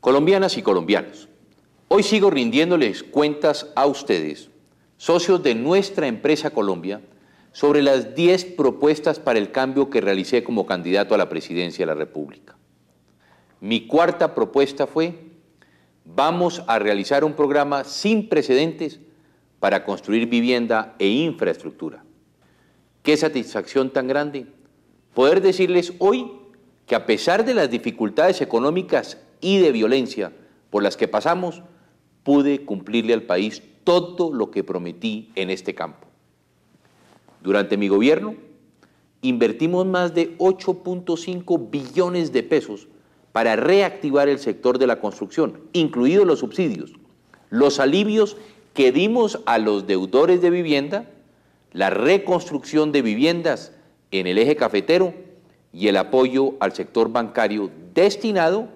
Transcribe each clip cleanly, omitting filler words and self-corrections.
Colombianas y colombianos, hoy sigo rindiéndoles cuentas a ustedes, socios de nuestra empresa Colombia, sobre las 10 propuestas para el cambio que realicé como candidato a la presidencia de la República. Mi cuarta propuesta fue: vamos a realizar un programa sin precedentes para construir vivienda e infraestructura. Qué satisfacción tan grande poder decirles hoy que, a pesar de las dificultades económicas y de violencia por las que pasamos, pude cumplirle al país todo lo que prometí en este campo. Durante mi gobierno, invertimos más de 8.5 billones de pesos para reactivar el sector de la construcción, incluidos los subsidios, los alivios que dimos a los deudores de vivienda, la reconstrucción de viviendas en el eje cafetero y el apoyo al sector bancario destinado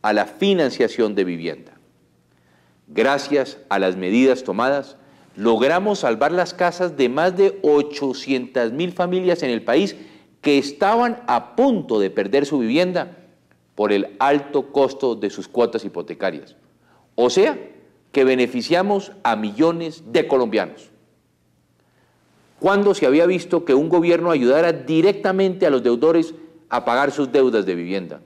a la financiación de vivienda. Gracias a las medidas tomadas, logramos salvar las casas de más de 800.000 familias en el país que estaban a punto de perder su vivienda por el alto costo de sus cuotas hipotecarias. O sea, que beneficiamos a millones de colombianos. ¿Cuándo se había visto que un gobierno ayudara directamente a los deudores a pagar sus deudas de vivienda?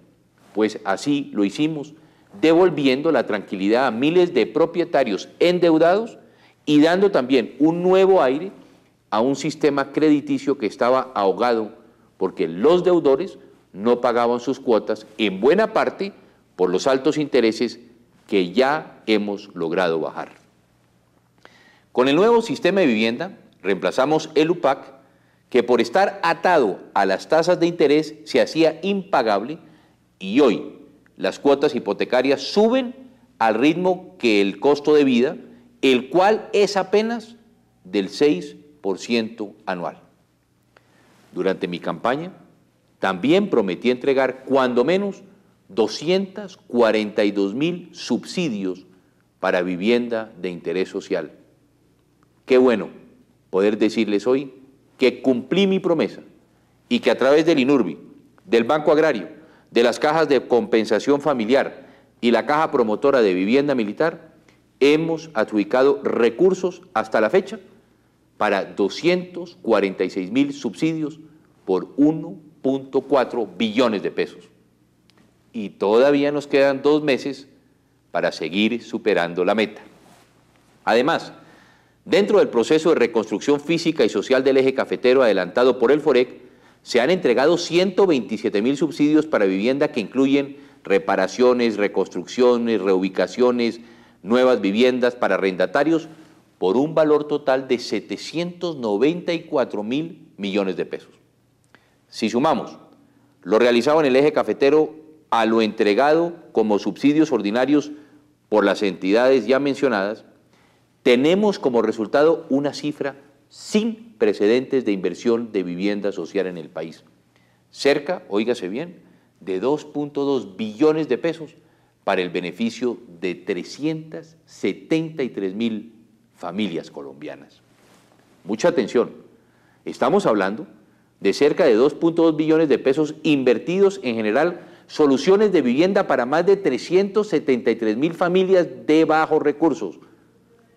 Pues así lo hicimos, devolviendo la tranquilidad a miles de propietarios endeudados y dando también un nuevo aire a un sistema crediticio que estaba ahogado porque los deudores no pagaban sus cuotas, en buena parte por los altos intereses que ya hemos logrado bajar. Con el nuevo sistema de vivienda reemplazamos el UPAC, que por estar atado a las tasas de interés se hacía impagable, y hoy las cuotas hipotecarias suben al ritmo que el costo de vida, el cual es apenas del 6% anual. Durante mi campaña también prometí entregar cuando menos 242.000 subsidios para vivienda de interés social. Qué bueno poder decirles hoy que cumplí mi promesa y que a través del INURBI, del Banco Agrario, de las cajas de compensación familiar y la Caja Promotora de Vivienda Militar, hemos adjudicado recursos hasta la fecha para 246.000 subsidios por 1.4 billones de pesos. Y todavía nos quedan 2 meses para seguir superando la meta. Además, dentro del proceso de reconstrucción física y social del eje cafetero adelantado por el FOREC, se han entregado 127.000 subsidios para vivienda que incluyen reparaciones, reconstrucciones, reubicaciones, nuevas viviendas para arrendatarios por un valor total de 794.000 millones de pesos. Si sumamos lo realizado en el eje cafetero a lo entregado como subsidios ordinarios por las entidades ya mencionadas, tenemos como resultado una cifra sin precedentes de inversión de vivienda social en el país. Cerca, óigase bien, de 2.2 billones de pesos para el beneficio de 373.000 familias colombianas. Mucha atención, estamos hablando de cerca de 2.2 billones de pesos invertidos en general soluciones de vivienda para más de 373.000 familias de bajos recursos,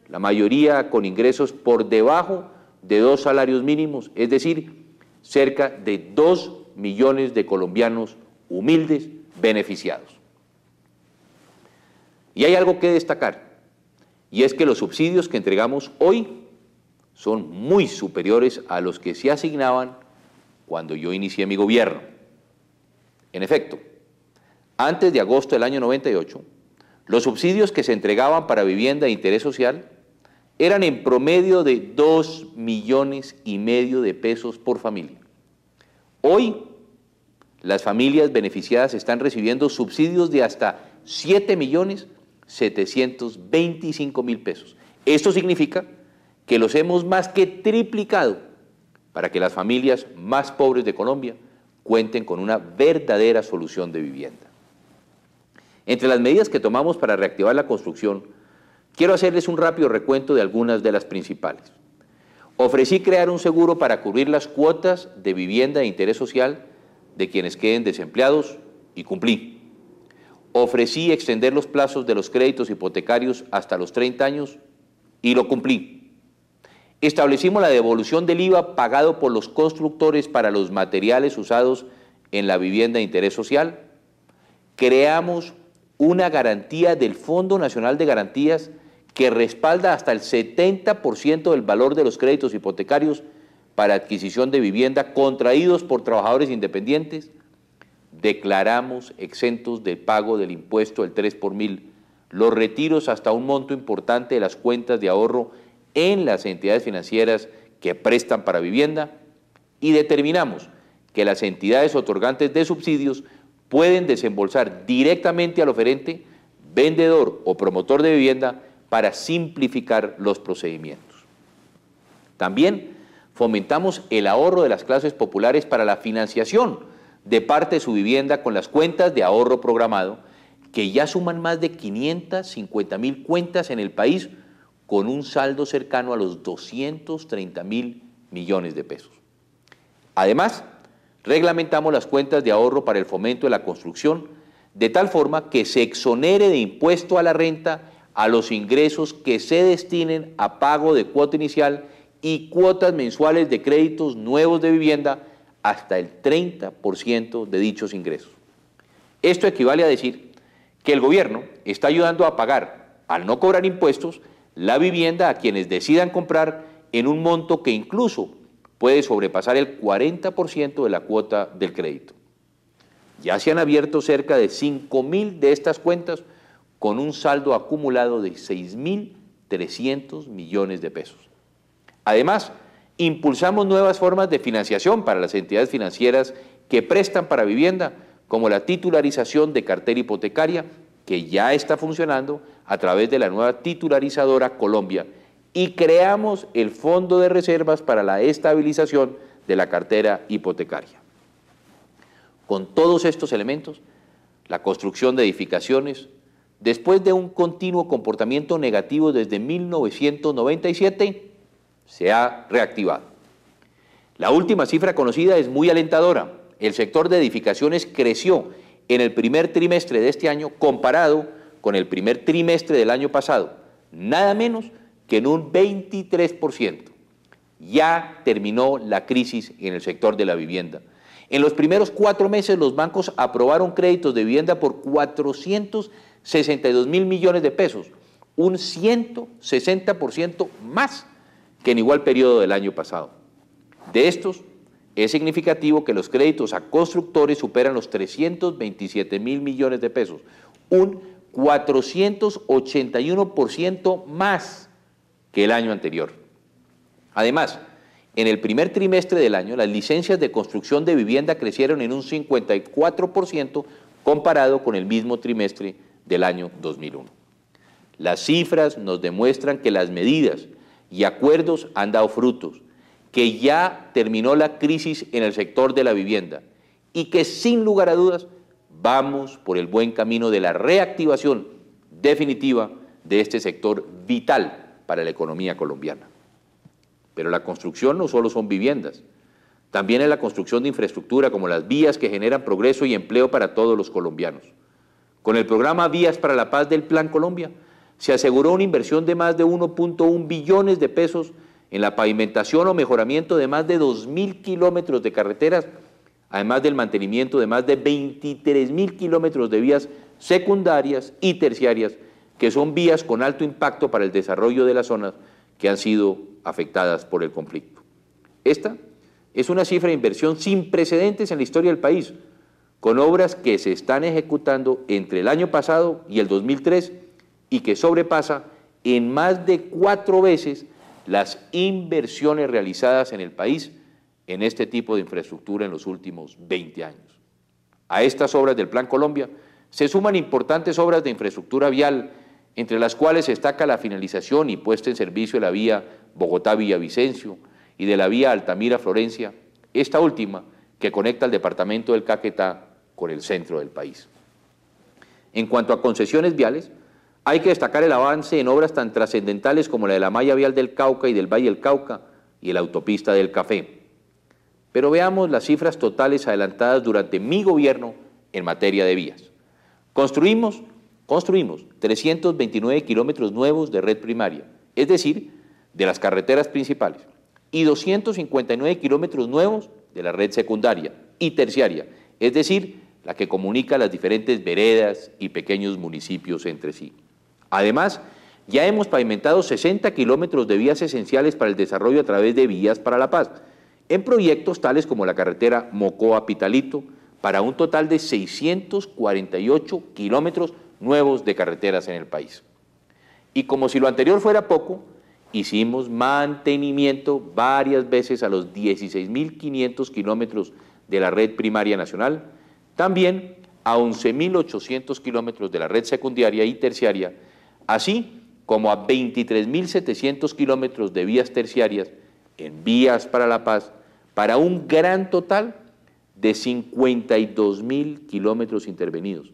la mayoría con ingresos por debajo de 2 salarios mínimos, es decir, cerca de 2 millones de colombianos humildes beneficiados. Y hay algo que destacar, y es que los subsidios que entregamos hoy son muy superiores a los que se asignaban cuando yo inicié mi gobierno. En efecto, antes de agosto del año 98, los subsidios que se entregaban para vivienda de interés social eran en promedio de 2,5 millones de pesos por familia. Hoy, las familias beneficiadas están recibiendo subsidios de hasta 7.725.000 pesos. Esto significa que los hemos más que triplicado para que las familias más pobres de Colombia cuenten con una verdadera solución de vivienda. Entre las medidas que tomamos para reactivar la construcción, quiero hacerles un rápido recuento de algunas de las principales. Ofrecí crear un seguro para cubrir las cuotas de vivienda de interés social de quienes queden desempleados y cumplí. ofrecí extender los plazos de los créditos hipotecarios hasta los 30 años y lo cumplí. Establecimos la devolución del IVA pagado por los constructores para los materiales usados en la vivienda de interés social. Creamos una garantía del Fondo Nacional de Garantías que respalda hasta el 70% del valor de los créditos hipotecarios para adquisición de vivienda contraídos por trabajadores independientes. Declaramos exentos del pago del impuesto del 3 por mil los retiros hasta un monto importante de las cuentas de ahorro en las entidades financieras que prestan para vivienda, y determinamos que las entidades otorgantes de subsidios pueden desembolsar directamente al oferente, vendedor o promotor de vivienda para simplificar los procedimientos. También fomentamos el ahorro de las clases populares para la financiación de parte de su vivienda con las cuentas de ahorro programado, que ya suman más de 550.000 cuentas en el país, con un saldo cercano a los 230.000 millones de pesos. Además, reglamentamos las cuentas de ahorro para el fomento de la construcción, de tal forma que se exonere de impuesto a la renta a los ingresos que se destinen a pago de cuota inicial y cuotas mensuales de créditos nuevos de vivienda hasta el 30% de dichos ingresos. Esto equivale a decir que el gobierno está ayudando a pagar, al no cobrar impuestos, la vivienda a quienes decidan comprar en un monto que incluso puede sobrepasar el 40% de la cuota del crédito. Ya se han abierto cerca de 5.000 de estas cuentas con un saldo acumulado de 6.300 millones de pesos. Además, impulsamos nuevas formas de financiación para las entidades financieras que prestan para vivienda, como la titularización de cartera hipotecaria, que ya está funcionando a través de la nueva titularizadora Colombia, y creamos el Fondo de Reservas para la estabilización de la cartera hipotecaria. Con todos estos elementos, la construcción de edificaciones, después de un continuo comportamiento negativo desde 1997, se ha reactivado. La última cifra conocida es muy alentadora. El sector de edificaciones creció en el primer trimestre de este año comparado con el primer trimestre del año pasado, nada menos que en un 23%. Ya terminó la crisis en el sector de la vivienda. En los primeros 4 meses los bancos aprobaron créditos de vivienda por 462.000 millones de pesos, un 160% más que en igual periodo del año pasado. De estos, es significativo que los créditos a constructores superan los 327.000 millones de pesos, un 481% más que el año anterior. Además, en el primer trimestre del año, las licencias de construcción de vivienda crecieron en un 54% comparado con el mismo trimestre del año 2001. Las cifras nos demuestran que las medidas y acuerdos han dado frutos, que ya terminó la crisis en el sector de la vivienda y que sin lugar a dudas vamos por el buen camino de la reactivación definitiva de este sector vital para la economía colombiana. Pero la construcción no solo son viviendas, también es la construcción de infraestructura como las vías que generan progreso y empleo para todos los colombianos. Con el programa Vías para la Paz del Plan Colombia, se aseguró una inversión de más de 1.1 billones de pesos en la pavimentación o mejoramiento de más de 2.000 kilómetros de carreteras, además del mantenimiento de más de 23.000 kilómetros de vías secundarias y terciarias, que son vías con alto impacto para el desarrollo de las zonas que han sido afectadas por el conflicto. Esta es una cifra de inversión sin precedentes en la historia del país, con obras que se están ejecutando entre el año pasado y el 2003 y que sobrepasa en más de 4 veces las inversiones realizadas en el país en este tipo de infraestructura en los últimos 20 años. A estas obras del Plan Colombia se suman importantes obras de infraestructura vial, entre las cuales se destaca la finalización y puesta en servicio de la vía Bogotá-Villavicencio y de la vía Altamira-Florencia, esta última que conecta el departamento del Caquetá con el centro del país. En cuanto a concesiones viales, hay que destacar el avance en obras tan trascendentales como la de la malla vial del Cauca y del Valle del Cauca y la autopista del Café. Pero veamos las cifras totales adelantadas durante mi gobierno en materia de vías. Construimos 329 kilómetros nuevos de red primaria, es decir, de las carreteras principales, y 259 kilómetros nuevos de la red secundaria y terciaria, es decir, la que comunica las diferentes veredas y pequeños municipios entre sí. Además, ya hemos pavimentado 60 kilómetros de vías esenciales para el desarrollo a través de Vías para la Paz, en proyectos tales como la carretera Mocoa-Pitalito, para un total de 648 kilómetros nuevos de carreteras en el país. Y como si lo anterior fuera poco, hicimos mantenimiento varias veces a los 16.500 kilómetros de la red primaria nacional, también a 11.800 kilómetros de la red secundaria y terciaria, así como a 23.700 kilómetros de vías terciarias en Vías para la Paz, para un gran total de 52.000 kilómetros intervenidos,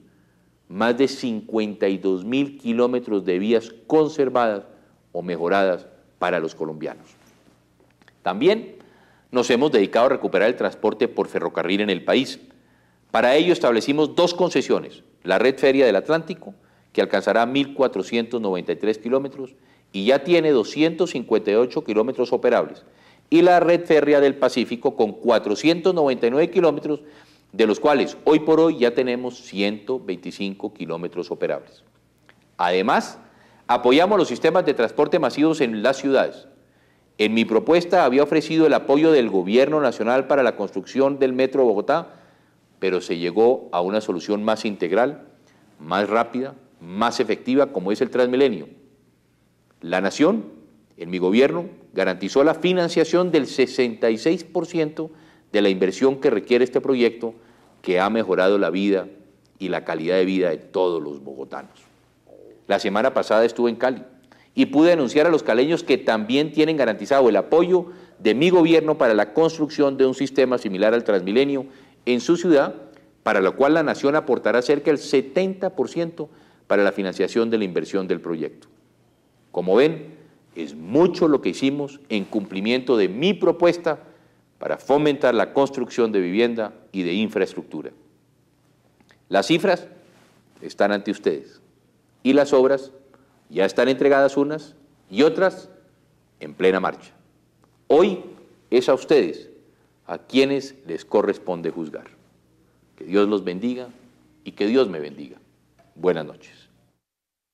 más de 52.000 kilómetros de vías conservadas o mejoradas para los colombianos. También nos hemos dedicado a recuperar el transporte por ferrocarril en el país. Para ello establecimos 2 concesiones, la Red Férrea del Atlántico, que alcanzará 1.493 kilómetros y ya tiene 258 kilómetros operables, y la Red Férrea del Pacífico con 499 kilómetros, de los cuales hoy por hoy ya tenemos 125 kilómetros operables. Además, apoyamos los sistemas de transporte masivos en las ciudades. En mi propuesta había ofrecido el apoyo del Gobierno Nacional para la construcción del Metro Bogotá, pero se llegó a una solución más integral, más rápida, más efectiva, como es el Transmilenio. La Nación, en mi gobierno, garantizó la financiación del 66% de la inversión que requiere este proyecto, que ha mejorado la vida y la calidad de vida de todos los bogotanos. La semana pasada estuve en Cali y pude anunciar a los caleños que también tienen garantizado el apoyo de mi gobierno para la construcción de un sistema similar al Transmilenio en su ciudad, para lo cual la Nación aportará cerca del 70% para la financiación de la inversión del proyecto. Como ven, es mucho lo que hicimos en cumplimiento de mi propuesta para fomentar la construcción de vivienda y de infraestructura. Las cifras están ante ustedes y las obras ya están entregadas unas y otras en plena marcha. Hoy es a ustedes a quienes les corresponde juzgar. Que Dios los bendiga y que Dios me bendiga. Buenas noches.